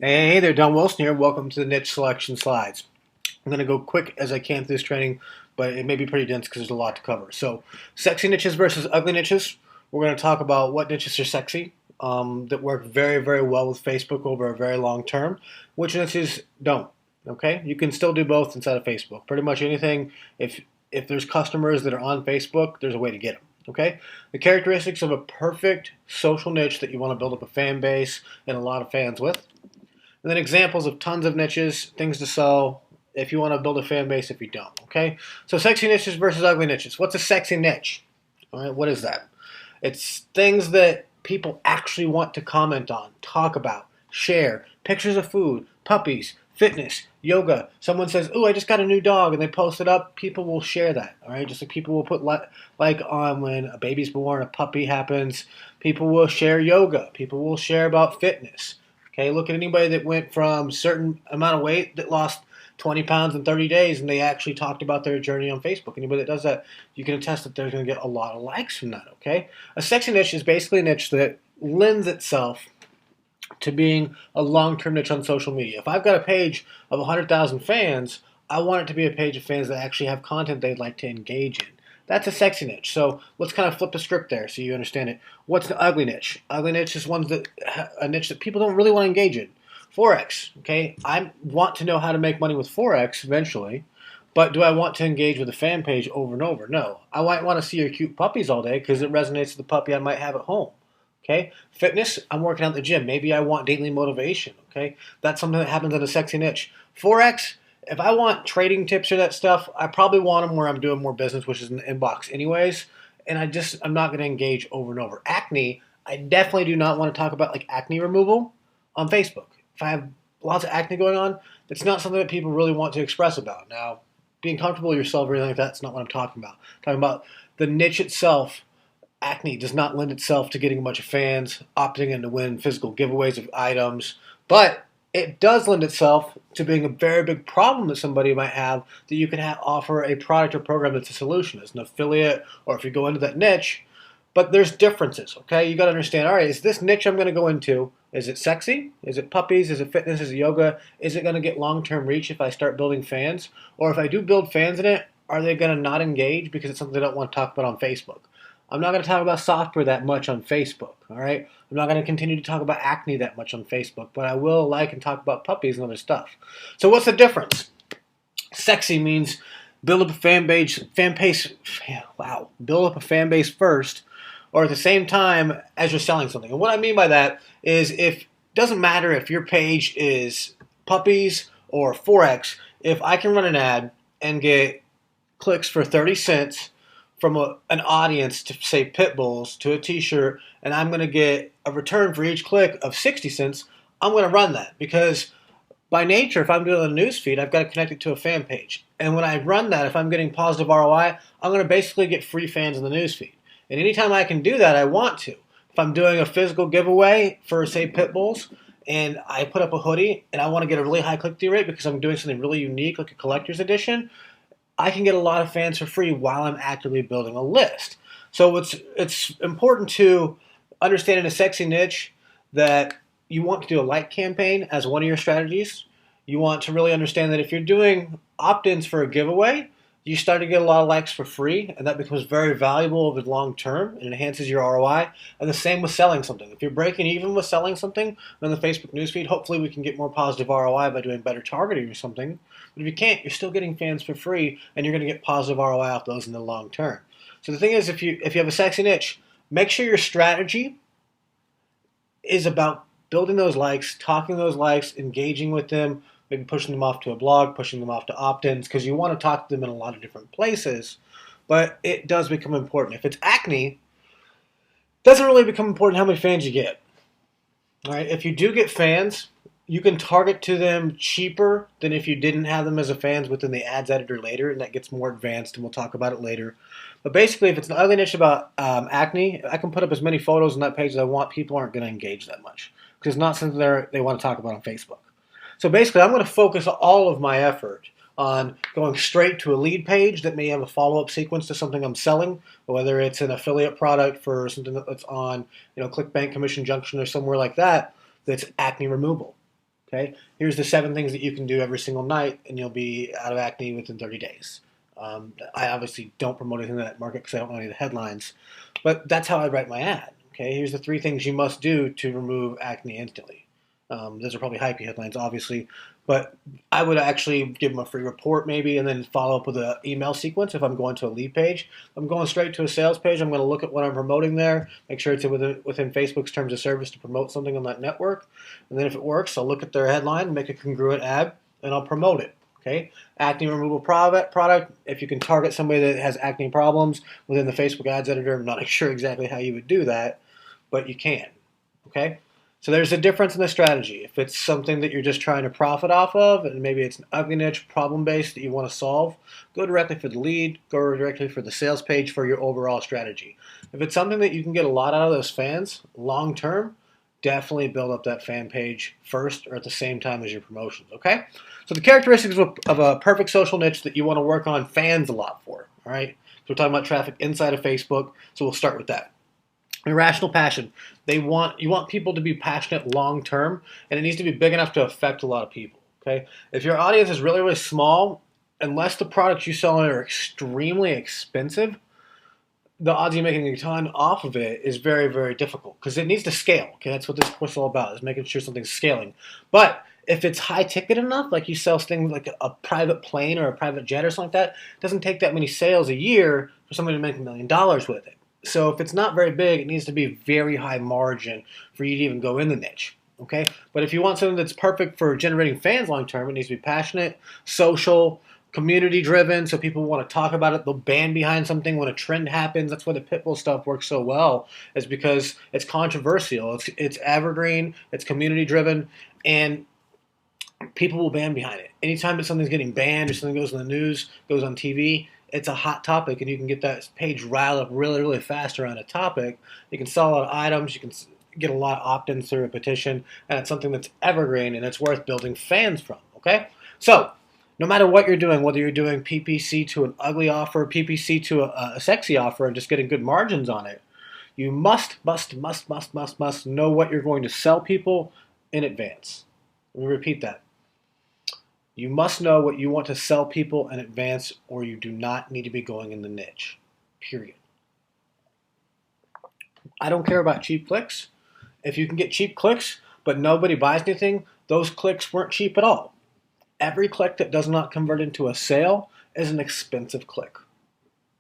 Hey there, Don Wilson here. Welcome to the Niche Selection Slides. I'm going to go quick as I can through this training, but it may be pretty dense because there's a lot to cover. So, sexy niches versus ugly niches. We're going to talk about what niches are sexy, that work very, very well with Facebook over a very long term, which niches don't. Okay, you can still do both inside of Facebook. Pretty much anything. If there's customers that are on Facebook, there's a way to get them. Okay, the characteristics of a perfect social niche that you want to build up a fan base and a lot of fans with. And then examples of tons of niches, things to sell if you want to build a fan base, if you don't. Okay? So sexy niches versus ugly niches. What's a sexy niche? All right, what is that? It's things that people actually want to comment on, talk about, share. Pictures of food, puppies, fitness, yoga. Someone says, "Ooh, I just got a new dog," and they post it up. People will share that. All right, just like people will put like on when a baby's born, a puppy happens. People will share yoga. People will share about fitness. Okay, look at anybody that went from a certain amount of weight that lost 20 pounds in 30 days and they actually talked about their journey on Facebook. Anybody that does that, you can attest that they're going to get a lot of likes from that, okay? A sexy niche is basically a niche that lends itself to being a long-term niche on social media. If I've got a page of 100,000 fans, I want it to be a page of fans that actually have content they'd like to engage in. That's a sexy niche. So let's kind of flip the script there so you understand it. What's the ugly niche? Ugly niche is a niche that people don't really want to engage in. Forex. Okay, I want to know how to make money with Forex eventually, but do I want to engage with a fan page over and over? No. I might want to see your cute puppies all day because it resonates with the puppy I might have at home. Okay, fitness. I'm working out at the gym. Maybe I want daily motivation. Okay, that's something that happens in a sexy niche. Forex. If I want trading tips or that stuff, I probably want them where I'm doing more business, which is in the inbox, anyways. And I'm not going to engage over and over. Acne. I definitely do not want to talk about like acne removal on Facebook. If I have lots of acne going on, that's not something that people really want to express about. Now, being comfortable with yourself or anything like that's not what I'm talking about. I'm talking about the niche itself. Acne does not lend itself to getting a bunch of fans, opting in to win physical giveaways of items, but it does lend itself to being a very big problem that somebody might have that you can offer a product or program that's a solution as an affiliate or if you go into that niche. But there's differences, okay? You got to understand, all right, is this niche I'm going to go into, is it sexy? Is it puppies? Is it fitness? Is it yoga? Is it going to get long-term reach if I start building fans? Or if I do build fans in it, are they going to not engage because it's something they don't want to talk about on Facebook? I'm not going to talk about software that much on Facebook, all right? I'm not going to continue to talk about acne that much on Facebook, but I will like and talk about puppies and other stuff. So what's the difference? Sexy means build up a build up a fan base first, or at the same time as you're selling something. And what I mean by that is if doesn't matter if your page is puppies or Forex, if I can run an ad and get clicks for 30 cents from an audience to say pit bulls to a t-shirt and I'm going to get a return for each click of 60 cents, I'm going to run that because by nature, if I'm doing a news feed, I've got to connect it to a fan page. And when I run that, if I'm getting positive ROI, I'm going to basically get free fans in the news feed. And anytime I can do that, I want to. If I'm doing a physical giveaway for, say, pit bulls, and I put up a hoodie and I want to get a really high click-through rate because I'm doing something really unique, like a collector's edition, I can get a lot of fans for free while I'm actively building a list. So it's important to understand in a sexy niche that you want to do a like campaign as one of your strategies. You want to really understand that if you're doing opt-ins for a giveaway, you start to get a lot of likes for free, and that becomes very valuable over the long term and enhances your ROI. And the same with selling something. If you're breaking even with selling something on the Facebook newsfeed, hopefully we can get more positive ROI by doing better targeting or something. But if you can't, you're still getting fans for free, and you're going to get positive ROI off those in the long term. So the thing is, if you have a sexy niche, make sure your strategy is about building those likes, talking those likes, engaging with them, maybe pushing them off to a blog, pushing them off to opt-ins, because you want to talk to them in a lot of different places. But it does become important. If it's acne, it doesn't really become important how many fans you get. All right, if you do get fans, you can target to them cheaper than if you didn't have them as a fans within the ads editor later, and that gets more advanced, and we'll talk about it later. But basically, if it's an ugly niche about acne, I can put up as many photos on that page as I want. People aren't going to engage that much because it's not something they want to talk about on Facebook. So basically, I'm going to focus all of my effort on going straight to a lead page that may have a follow-up sequence to something I'm selling, whether it's an affiliate product for something that's on, ClickBank, Commission Junction, or somewhere like that, that's acne removal. Okay, here's the 7 things that you can do every single night, and you'll be out of acne within 30 days. I obviously don't promote anything in that market because I don't know any of the headlines, but that's how I write my ad. Okay, here's the 3 things you must do to remove acne instantly. Those are probably hypey headlines, obviously, but I would actually give them a free report maybe, and then follow up with an email sequence if I'm going to a lead page. If I'm going straight to a sales page, I'm going to look at what I'm promoting there, make sure it's within Facebook's terms of service to promote something on that network, and then if it works, I'll look at their headline, make a congruent ad, and I'll promote it. Okay, acne removal product. If you can target somebody that has acne problems within the Facebook ads editor, I'm not sure exactly how you would do that, but you can. Okay, so there's a difference in the strategy. If it's something that you're just trying to profit off of, and maybe it's an ugly niche problem base that you want to solve, go directly for the lead, go directly for the sales page for your overall strategy. If it's something that you can get a lot out of those fans long term, definitely build up that fan page first or at the same time as your promotions, okay? So the characteristics of a perfect social niche that you want to work on fans a lot for, all right? So we're talking about traffic inside of Facebook, so we'll start with that. Irrational passion. You want people to be passionate long term, and it needs to be big enough to affect a lot of people, okay? If your audience is really, really small, unless the products you sell are extremely expensive, the odds of you making a ton off of it is very, very difficult because it needs to scale. Okay, that's what this course is all about, is making sure something's scaling. But if it's high ticket enough, like you sell things like a private plane or a private jet or something like that, it doesn't take that many sales a year for somebody to make $1 million with it. So if it's not very big, it needs to be very high margin for you to even go in the niche. Okay, but if you want something that's perfect for generating fans long term, it needs to be passionate, social, community driven, so people want to talk about it. They'll band behind something when a trend happens. That's why the Pitbull stuff works so well, is because it's controversial. It's evergreen. It's community driven, and people will band behind it. Anytime that something's getting banned or something goes in the news, goes on TV, it's a hot topic, and you can get that page riled up really, really fast around a topic. You can sell a lot of items. You can get a lot of opt-ins through a petition, and it's something that's evergreen and it's worth building fans from. Okay, so no matter what you're doing, whether you're doing PPC to an ugly offer, PPC to a sexy offer, and just getting good margins on it, you must know what you're going to sell people in advance. Let me repeat that. You must know what you want to sell people in advance, or you do not need to be going in the niche. Period. I don't care about cheap clicks. If you can get cheap clicks, but nobody buys anything, those clicks weren't cheap at all. Every click that does not convert into a sale is an expensive click.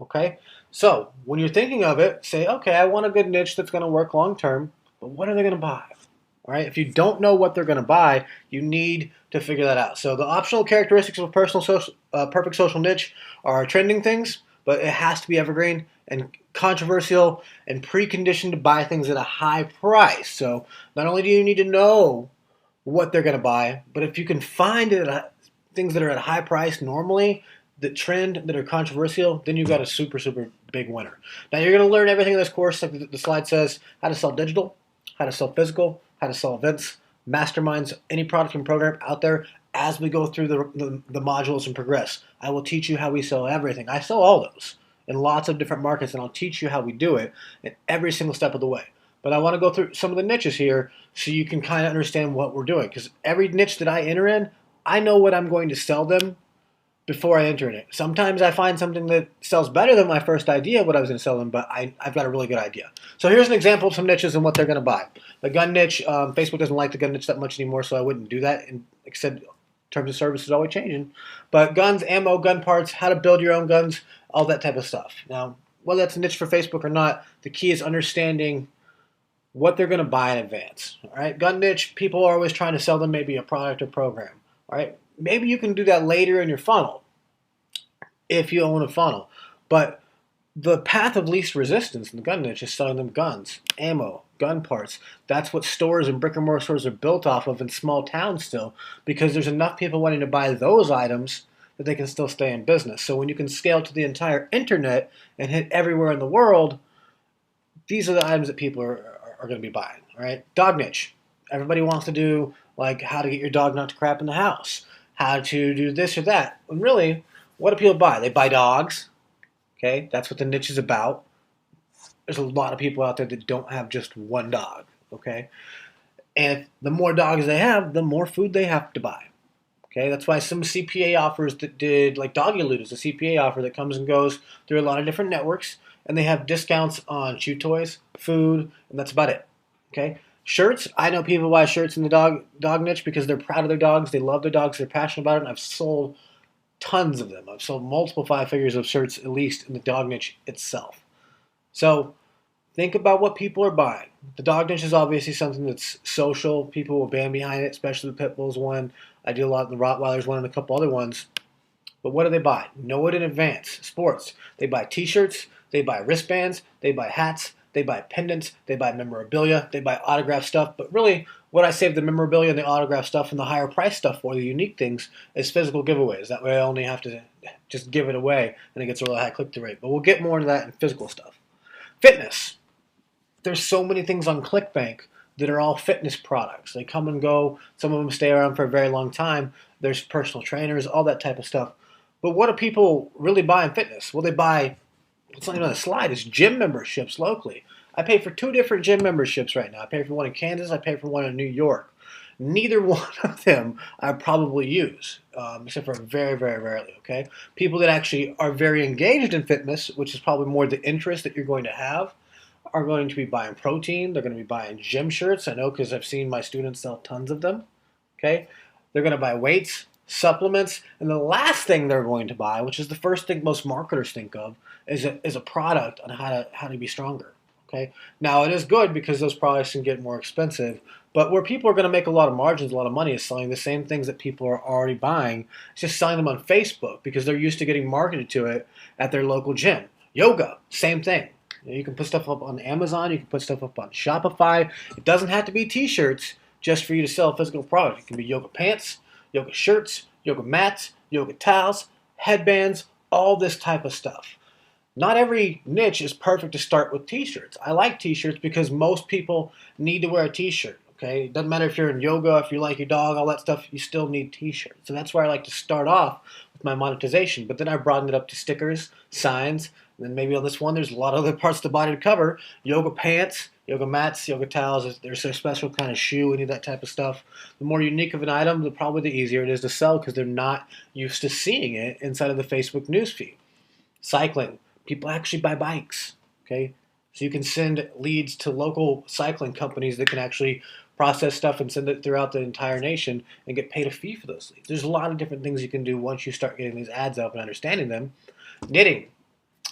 Okay? So when you're thinking of it, say, okay, I want a good niche that's going to work long term, but what are they going to buy? All right? If you don't know what they're going to buy, you need to figure that out. So the optional characteristics of a perfect social niche are trending things, but it has to be evergreen and controversial and preconditioned to buy things at a high price. So not only do you need to know what they're going to buy, but if you can find it things that are at a high price normally, that trend, that are controversial, then you've got a super, super big winner. Now you're going to learn everything in this course, like the slide says, how to sell digital, how to sell physical, how to sell events, masterminds, any product and program out there. As we go through the modules and progress, I will teach you how we sell everything. I sell all those in lots of different markets, and I'll teach you how we do it in every single step of the way. But I want to go through some of the niches here so you can kind of understand what we're doing. Because every niche that I enter in, I know what I'm going to sell them before I enter in it. Sometimes I find something that sells better than my first idea of what I was going to sell them, but I've got a really good idea. So here's an example of some niches and what they're going to buy. The gun niche, Facebook doesn't like the gun niche that much anymore, so I wouldn't do that. And except terms of service is always changing. But guns, ammo, gun parts, how to build your own guns, all that type of stuff. Now, whether that's a niche for Facebook or not, the key is understanding what they're going to buy in advance. All right, gun niche, people are always trying to sell them maybe a product or program. All right, maybe you can do that later in your funnel if you own a funnel. But the path of least resistance in the gun niche is selling them guns, ammo, gun parts. That's what stores and brick and mortar stores are built off of in small towns still, because there's enough people wanting to buy those items that they can still stay in business. So when you can scale to the entire internet and hit everywhere in the world, these are the items that people are going to be buying. All right, dog niche. Everybody wants to do like how to get your dog not to crap in the house, how to do this or that. And really, what do people buy? They buy dogs. Okay, that's what the niche is about. There's a lot of people out there that don't have just one dog. Okay, And the more dogs they have, the more food they have to buy. Okay, that's why some CPA offers that did, like Doggy Loot is a CPA offer that comes and goes through a lot of different networks, and they have discounts on chew toys, food, and that's about it. Okay, shirts. I know people buy shirts in the dog niche because they're proud of their dogs, they love their dogs, they're passionate about it, and I've sold tons of them. I've sold multiple five figures of shirts at least in the dog niche itself. So think about what people are buying. The dog niche is obviously something that's social. People will band behind it, especially the Pit Bulls one. I do a lot in the Rottweilers one and a couple other ones. But what do they buy? Know it in advance. Sports. They buy t-shirts. They buy wristbands. They buy hats. They buy pendants. They buy memorabilia. They buy autograph stuff. But really, what I save the memorabilia and the autograph stuff and the higher price stuff for, the unique things, is physical giveaways. That way I only have to just give it away and it gets a really high click-through rate. But we'll get more into that in physical stuff. Fitness. There's so many things on ClickBank that are all fitness products. They come and go. Some of them stay around for a very long time. There's personal trainers, all that type of stuff. But what do people really buy in fitness? Well, they buy, what's not even on the slide, is gym memberships locally. I pay for 2 different gym memberships right now. I pay for one in Kansas. I pay for one in New York. Neither one of them I probably use, except for very, very rarely, okay? People that actually are very engaged in fitness, which is probably more the interest that you're going to have, are going to be buying protein. They're going to be buying gym shirts. I know because I've seen my students sell tons of them. Okay, they're going to buy weights, supplements, and the last thing they're going to buy, which is the first thing most marketers think of, is a product on how to be stronger. Okay, now it is good because those products can get more expensive, but where people are going to make a lot of margins, a lot of money, is selling the same things that people are already buying. It's just selling them on Facebook because they're used to getting marketed to it at their local gym. Yoga, same thing. You can put stuff up on Amazon. You can put stuff up on Shopify. It doesn't have to be t-shirts just for you to sell a physical product. It can be yoga pants, yoga shirts, yoga mats, yoga towels, headbands, all this type of stuff. Not every niche is perfect to start with t-shirts. I like t-shirts because most people need to wear a t-shirt. Okay, it doesn't matter if you're in yoga, if you like your dog, all that stuff, you still need t-shirts. So that's where I like to start off with my monetization. But then I broadened it up to stickers, signs, and then maybe on this one, there's a lot of other parts of the body to cover. Yoga pants, yoga mats, yoga towels. There's a special kind of shoe, any of that type of stuff. The more unique of an item, the probably the easier it is to sell because they're not used to seeing it inside of the Facebook newsfeed. Cycling. People actually buy bikes. Okay, so you can send leads to local cycling companies that can actually process stuff and send it throughout the entire nation and get paid a fee for those leads. There's a lot of different things you can do once you start getting these ads up and understanding them. Knitting.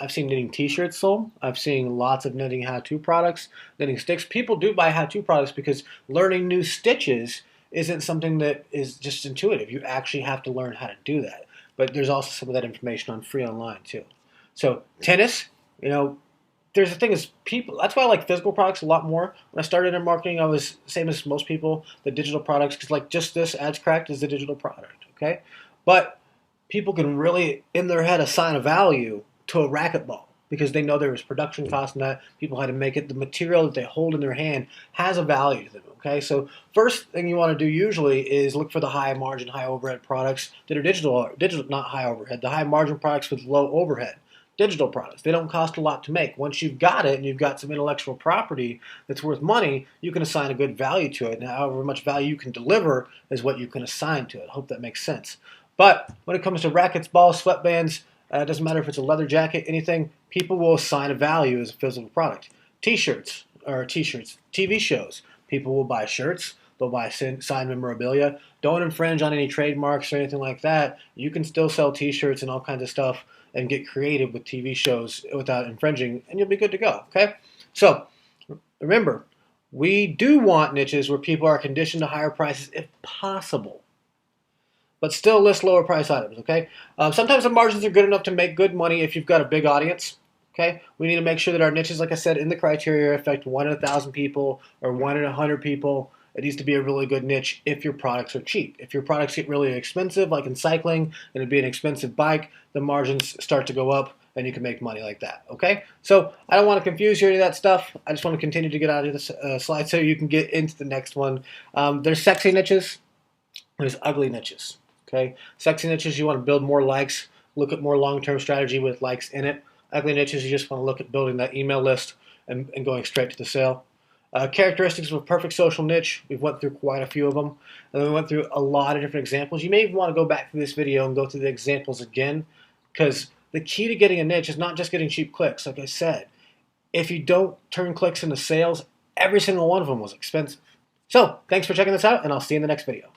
I've seen knitting t-shirts sold. I've seen lots of knitting how-to products, knitting sticks. People do buy how-to products because learning new stitches isn't something that is just intuitive. You actually have to learn how to do that. But there's also some of that information on free online too. So tennis, there's the thing is people. That's why I like physical products a lot more. When I started in marketing, I was same as most people, the digital products, because like just this Ads Cracked is a digital product, okay? But people can really in their head assign a value to a racquetball because they know there was production cost in that. People had to make it. The material that they hold in their hand has a value to them. Okay, so first thing you want to do usually is look for the high margin, high overhead products that are digital, not high overhead, the high margin products with low overhead. Digital products. They don't cost a lot to make. Once you've got it and you've got some intellectual property that's worth money, you can assign a good value to it. And however much value you can deliver is what you can assign to it. I hope that makes sense. But when it comes to rackets, balls, sweatbands, it doesn't matter if it's a leather jacket, anything, people will assign a value as a physical product. T-shirts, TV shows. People will buy shirts. They'll buy signed memorabilia. Don't infringe on any trademarks or anything like that. You can still sell T-shirts and all kinds of stuff and get creative with TV shows without infringing, and you'll be good to go, okay? So, remember, we do want niches where people are conditioned to higher prices if possible, but still list lower price items, okay? Sometimes the margins are good enough to make good money if you've got a big audience, okay? We need to make sure that our niches, like I said, in the criteria affect 1 in 1,000 people or 1 in 100 people. It needs to be a really good niche if your products are cheap. If your products get really expensive, like in cycling, and it'd be an expensive bike, the margins start to go up and you can make money like that, okay? So I don't want to confuse you with any of that stuff. I just want to continue to get out of this slide so you can get into the next one. There's sexy niches. There's ugly niches, okay? Sexy niches, you want to build more likes, look at more long-term strategy with likes in it. Ugly niches, you just want to look at building that email list and going straight to the sale. Characteristics of a perfect social niche. We've went through quite a few of them, and then we went through a lot of different examples. You may even want to go back to this video and go through the examples again, because the key to getting a niche is not just getting cheap clicks. Like I said, if you don't turn clicks into sales, every single one of them was expensive. So, thanks for checking this out, and I'll see you in the next video.